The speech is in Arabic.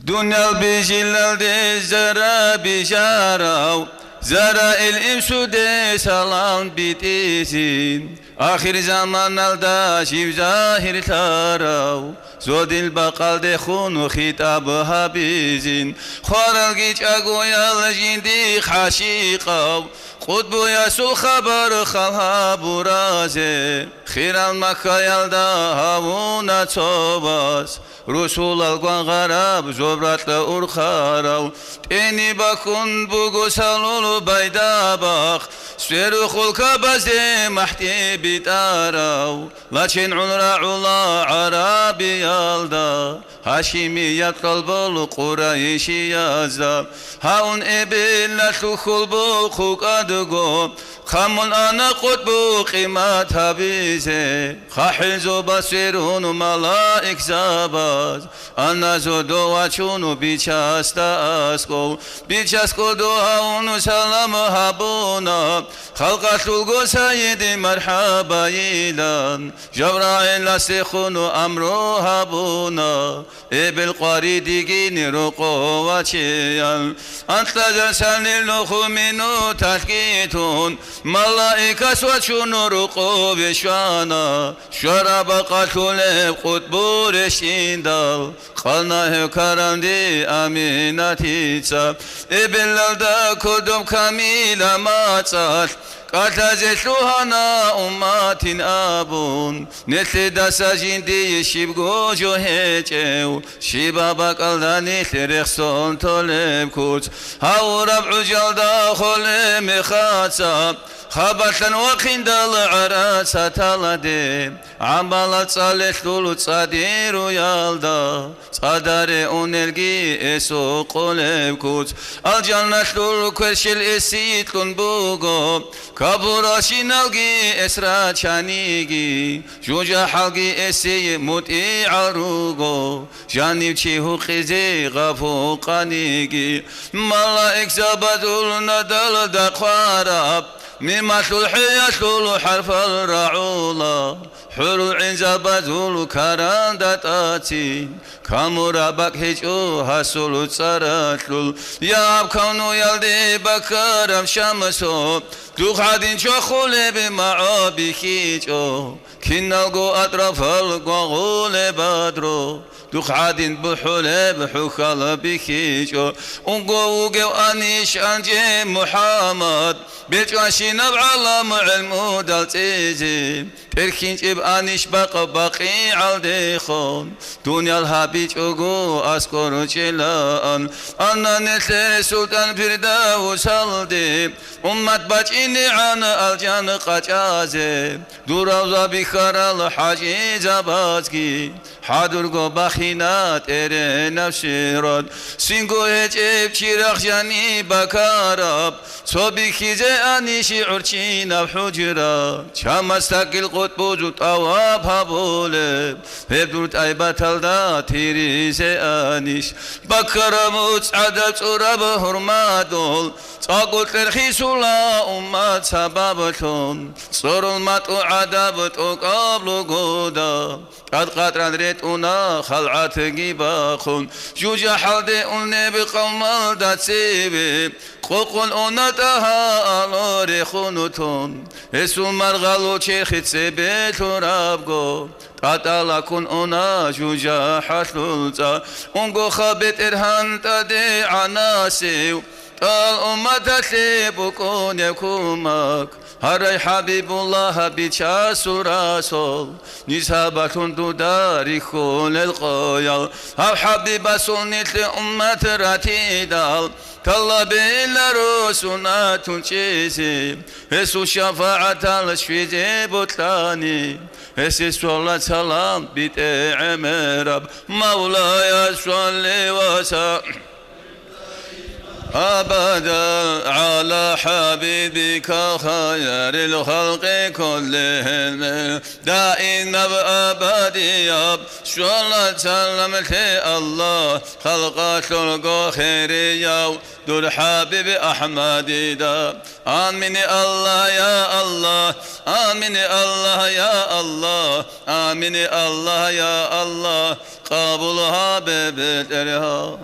دنيا بجلال دي زرا بشارة زرا الإنس دي سلام بتيسين آخر زمان الداشي ظاهر تارو زود البقال دي خون خطابها بيزين خورل جيج أقويا الجين دي خاشيقا قطب يسو خبر خلها برازي خير المكة يلدا هاونا توباس رسول القوان غراب زبرات لأرخارو تيني بكون بوغو سالولو بايداباخ سيرو خلقا بزي محتي بتارو لكن عنرا علا عربي يلدا هاشمي يقل بلو قريشي يزا هاون إبلا تخل بوخوك أدقو خمون أنا قطبو قيمتها بيزي خاحزو بصيرون ملائك زاباز أنا زودو وچونو بيچاسكو دوهاونو سلام هابونا خلقات الغو سيدي مرحبا يلان جبرائيل استخونو أمرو هابونا بالقاري ديجيني رقو وچيان أنت جسالي اللخو منو تحكيتون ملائكة سوچونو رقو بشوانا شراب قتل قطبو رشيندال قلنا هكرم دي أميناتيتا إبلال دا كدوم كاميلا ماتات قتزتلوهنا أمات أبون نتل دساجين دي شبقو جو هيجيو شبابا قلداني تريخسون طلب كوت هاو ربع جلدا خلم خاتا خبطن وقين دل عراسة تلدي عمالات صالح دولو تصاديرو يالدا صاداري اونرجي اسو قلب كوت الجنة دولو كرشل اسيت لن بوغو كابوراشي نلقي اسرا چانيجي جوجا حلقي اسي متي عروغو جانيب چيهو خيزي غفو قانيجي ملايك زبادول ندل دقوارب مما الحياة حرف الرعولة حلو عين زبادول كاران داتاتي كامورا بكهجو هاسولو تساراتلول يا كونو يلدي بكرم شمسو دوخ عدين شخولي بمعو بكيجو كنالغو أطرف الغول بدرو دوخ عدين بحولي بحوخال بكيجو انقو وقو أنيش أنجي محمد بيتواشي نبعلا مع المودال تيزي تركين جيب أنيش باقي عالديخون دنيا الهابيج أغو أسكورو جلان أنا نتلي سلطان فرداوس الدي أمت باجيني عن الجان قجازي دوراوزا بخار الحاجي زبازكي حادرغو بخينات إري نفسي رد سينغو هجيب چيرخ جاني بكارب صوبي خيزي أنيشي عرچينا بحجرة شامستقل قطبو زود أواب هبولب هبدورت أي بطلدا تيريزي أنيش بكرموت عدد صورب هرمادول تاقل ترخيسولا أمات سبابتون صور الماتو عدبتو قبلو قودا قد قطران ريتونا خلعات جيباخون جوجا حالدي أولني بقوم الدات سيبي قوقل أونتها ألوري خونوتون اسو مرغلو چيخت سيبي ترابغو تاتا لكون أونا جوجا حشلولتا أنغو خابت إرهان تدي عناسيو تال أمتتي بكون يكومك هري حبيب الله بيتشاس راسول نسابة داري خول القيال هاو حبيب سنت لأمة رتيدال تلا بيلا روسنا تنشيزي هسو شفاعة الشفيزي بطلاني هسي صلاة سلام بيت عمرب مولاي صلي وسلم أبدا على حبيبك خير الخلق كلهم دائما وأبديا صلى سلمت الله خلقت لك خيريا دور حبيب أحمد دا آمين الله يا الله آمين الله يا الله آمين الله يا الله قبولها ببدرها